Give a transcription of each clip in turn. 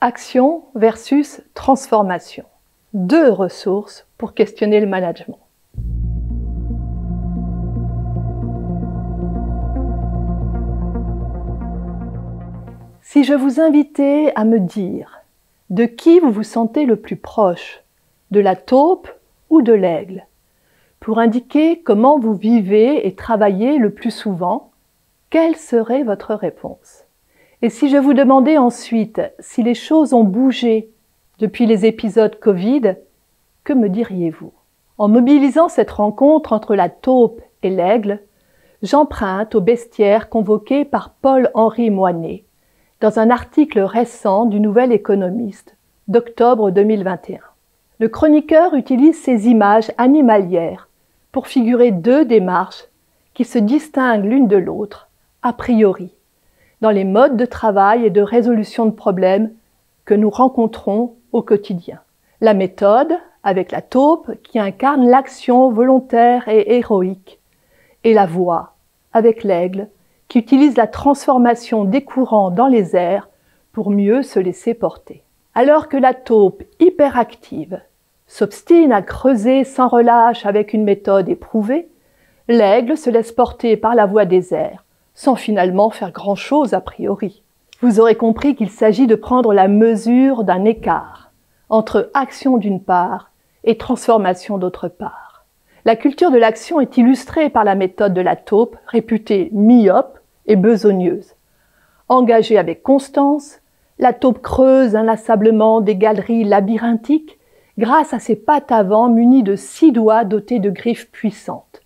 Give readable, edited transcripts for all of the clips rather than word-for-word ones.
Action versus transformation. Deux ressources pour questionner le management. Si je vous invitais à me dire de qui vous vous sentez le plus proche, de la taupe ou de l'aigle, pour indiquer comment vous vivez et travaillez le plus souvent, quelle serait votre réponse? Et si je vous demandais ensuite si les choses ont bougé depuis les épisodes Covid, que me diriez-vous? En mobilisant cette rencontre entre la taupe et l'aigle, j'emprunte au bestiaire convoqué par Paul-Henri Moinet dans un article récent du Nouvel Économiste d'octobre 2021. Le chroniqueur utilise ces images animalières pour figurer deux démarches qui se distinguent l'une de l'autre, a priori, dans les modes de travail et de résolution de problèmes que nous rencontrons au quotidien. La méthode, avec la taupe qui incarne l'action volontaire et héroïque, et la voie, avec l'aigle, qui utilise la transformation des courants dans les airs pour mieux se laisser porter. Alors que la taupe hyperactive s'obstine à creuser sans relâche avec une méthode éprouvée, l'aigle se laisse porter par la voie des airs, sans finalement faire grand-chose a priori. Vous aurez compris qu'il s'agit de prendre la mesure d'un écart entre action d'une part et transformation d'autre part. La culture de l'action est illustrée par la méthode de la taupe, réputée myope et besogneuse. Engagée avec constance, la taupe creuse inlassablement des galeries labyrinthiques grâce à ses pattes avant munies de 6 doigts dotés de griffes puissantes.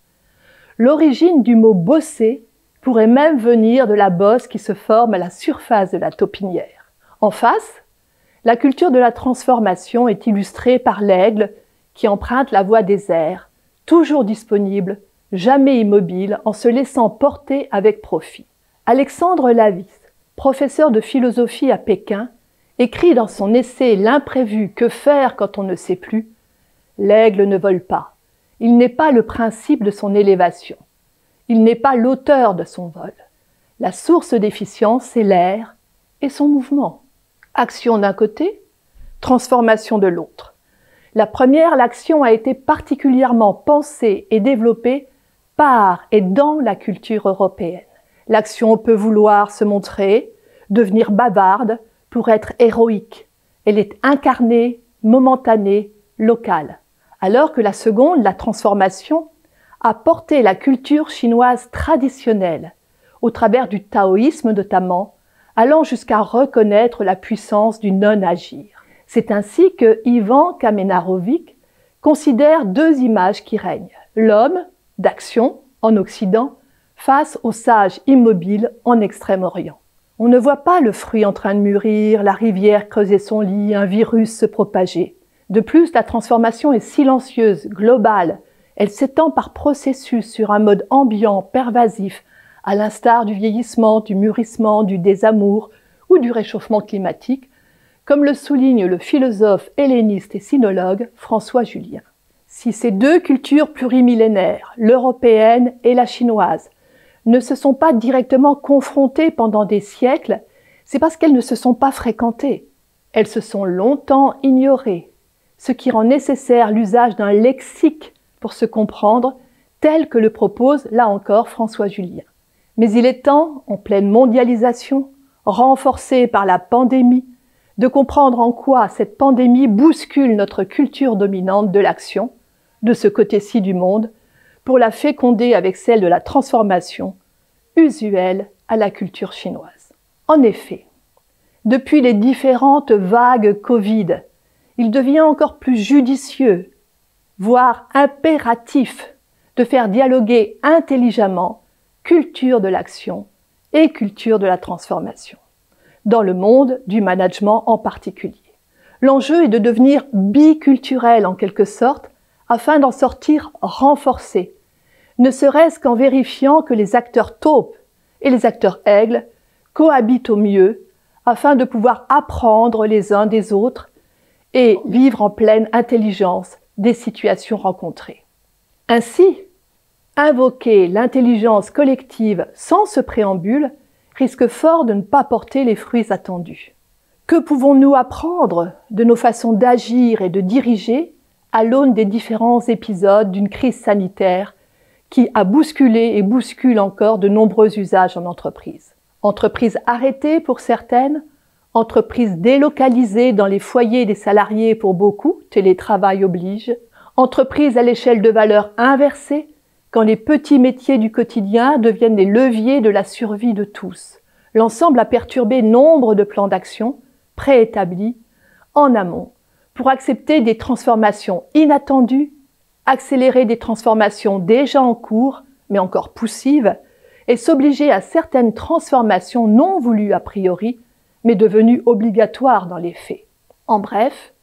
L'origine du mot « bosser » pourrait même venir de la bosse qui se forme à la surface de la taupinière. En face, la culture de la transformation est illustrée par l'aigle qui emprunte la voie des airs, toujours disponible, jamais immobile, en se laissant porter avec profit. Alexandre Lavis, professeur de philosophie à Pékin, écrit dans son essai « L'imprévu, que faire quand on ne sait plus » « L'aigle ne vole pas. Il n'est pas le principe de son élévation. Il n'est pas l'auteur de son vol. La source d'efficience, c'est l'air et son mouvement. Action d'un côté, transformation de l'autre. La première, l'action a été particulièrement pensée et développée par et dans la culture européenne. L'action peut vouloir se montrer, devenir bavarde pour être héroïque. Elle est incarnée, momentanée, locale. Alors que la seconde, la transformation, a porté la culture chinoise traditionnelle, au travers du taoïsme notamment, allant jusqu'à reconnaître la puissance du non-agir. C'est ainsi que Ivan Kamenarovic considère deux images qui règnent. L'homme, d'action, en Occident, face au sage immobile en Extrême-Orient. On ne voit pas le fruit en train de mûrir, la rivière creuser son lit, un virus se propager. De plus, la transformation est silencieuse, globale. Elle s'étend par processus sur un mode ambiant, pervasif, à l'instar du vieillissement, du mûrissement, du désamour ou du réchauffement climatique, comme le souligne le philosophe helléniste et sinologue François Julien. Si ces deux cultures plurimillénaires, l'européenne et la chinoise, ne se sont pas directement confrontées pendant des siècles, c'est parce qu'elles ne se sont pas fréquentées. Elles se sont longtemps ignorées, ce qui rend nécessaire l'usage d'un lexique pour se comprendre, tel que le propose, là encore, François Julien. Mais il est temps, en pleine mondialisation, renforcée par la pandémie, de comprendre en quoi cette pandémie bouscule notre culture dominante de l'action, de ce côté-ci du monde, pour la féconder avec celle de la transformation, usuelle à la culture chinoise. En effet, depuis les différentes vagues Covid, il devient encore plus judicieux, voire impératif, de faire dialoguer intelligemment culture de l'action et culture de la transformation, dans le monde du management en particulier. L'enjeu est de devenir biculturel en quelque sorte, afin d'en sortir renforcé, ne serait-ce qu'en vérifiant que les acteurs taupes et les acteurs aigles cohabitent au mieux, afin de pouvoir apprendre les uns des autres et vivre en pleine intelligence des situations rencontrées. Ainsi, invoquer l'intelligence collective sans ce préambule risque fort de ne pas porter les fruits attendus. Que pouvons-nous apprendre de nos façons d'agir et de diriger à l'aune des différents épisodes d'une crise sanitaire qui a bousculé et bouscule encore de nombreux usages en entreprise? Entreprises arrêtées pour certaines, entreprises délocalisées dans les foyers des salariés pour beaucoup, télétravail oblige, entreprises à l'échelle de valeur inversée, quand les petits métiers du quotidien deviennent les leviers de la survie de tous. L'ensemble a perturbé nombre de plans d'action préétablis en amont pour accepter des transformations inattendues, accélérer des transformations déjà en cours, mais encore poussives, et s'obliger à certaines transformations non voulues a priori, mais devenues obligatoires dans les faits. En bref,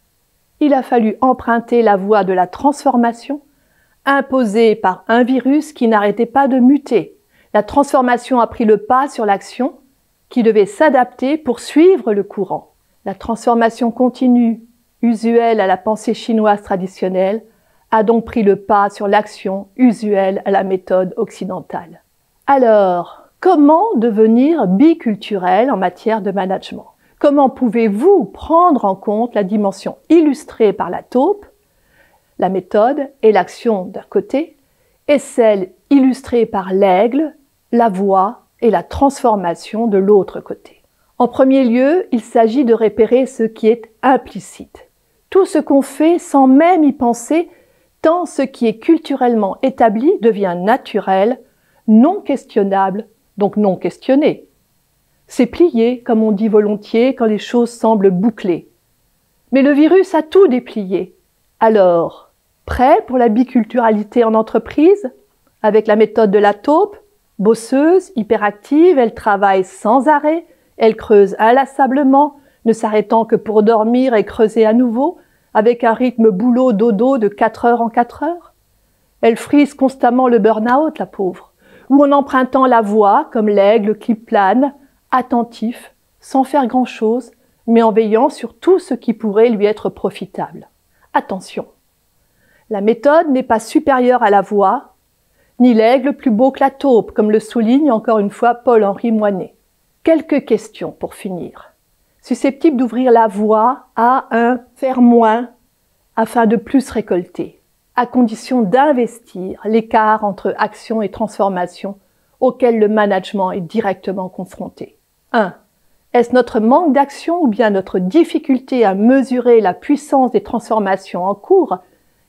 il a fallu emprunter la voie de la transformation, imposée par un virus qui n'arrêtait pas de muter. La transformation a pris le pas sur l'action, qui devait s'adapter pour suivre le courant. La transformation continue, usuelle à la pensée chinoise traditionnelle, a donc pris le pas sur l'action usuelle à la méthode occidentale. Alors, comment devenir biculturel en matière de management? Comment pouvez-vous prendre en compte la dimension illustrée par la taupe, la méthode et l'action d'un côté, et celle illustrée par l'aigle, la voix et la transformation de l'autre côté? En premier lieu, il s'agit de repérer ce qui est implicite. Tout ce qu'on fait sans même y penser, tant ce qui est culturellement établi devient naturel, non questionnable, donc non questionné. C'est plié, comme on dit volontiers, quand les choses semblent bouclées. Mais le virus a tout déplié. Alors, prêt pour la biculturalité en entreprise? Avec la méthode de la taupe, bosseuse, hyperactive, elle travaille sans arrêt, elle creuse inlassablement, ne s'arrêtant que pour dormir et creuser à nouveau, avec un rythme boulot-dodo de 4 heures en 4 heures. Elle frise constamment le burn-out, la pauvre, ou en empruntant la voix, comme l'aigle qui plane, attentif, sans faire grand-chose, mais en veillant sur tout ce qui pourrait lui être profitable. Attention, la méthode n'est pas supérieure à la voix, ni l'aigle plus beau que la taupe, comme le souligne encore une fois Paul-Henri Moinet. Quelques questions pour finir, susceptibles d'ouvrir la voie à un « faire moins » afin de plus récolter, à condition d'investir l'écart entre action et transformation auquel le management est directement confronté. 1. Est-ce notre manque d'action ou bien notre difficulté à mesurer la puissance des transformations en cours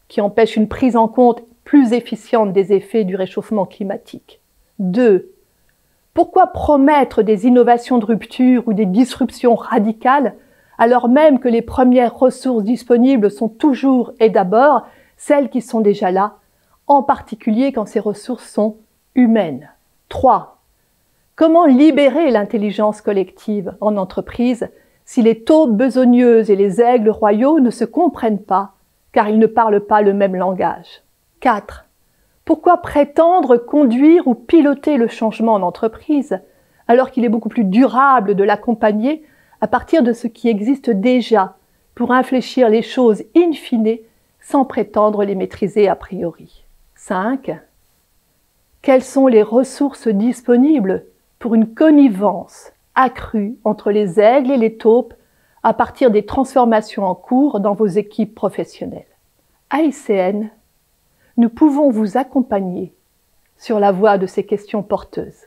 qui empêche une prise en compte plus efficiente des effets du réchauffement climatique? 2. Pourquoi promettre des innovations de rupture ou des disruptions radicales alors même que les premières ressources disponibles sont toujours et d'abord celles qui sont déjà là, en particulier quand ces ressources sont humaines? 3. Comment libérer l'intelligence collective en entreprise si les taupes besogneuses et les aigles royaux ne se comprennent pas, car ils ne parlent pas le même langage? 4. Pourquoi prétendre conduire ou piloter le changement en entreprise, alors qu'il est beaucoup plus durable de l'accompagner à partir de ce qui existe déjà pour infléchir les choses in fine sans prétendre les maîtriser a priori? 5. Quelles sont les ressources disponibles pour une connivence accrue entre les aigles et les taupes à partir des transformations en cours dans vos équipes professionnelles? À ICN, nous pouvons vous accompagner sur la voie de ces questions porteuses.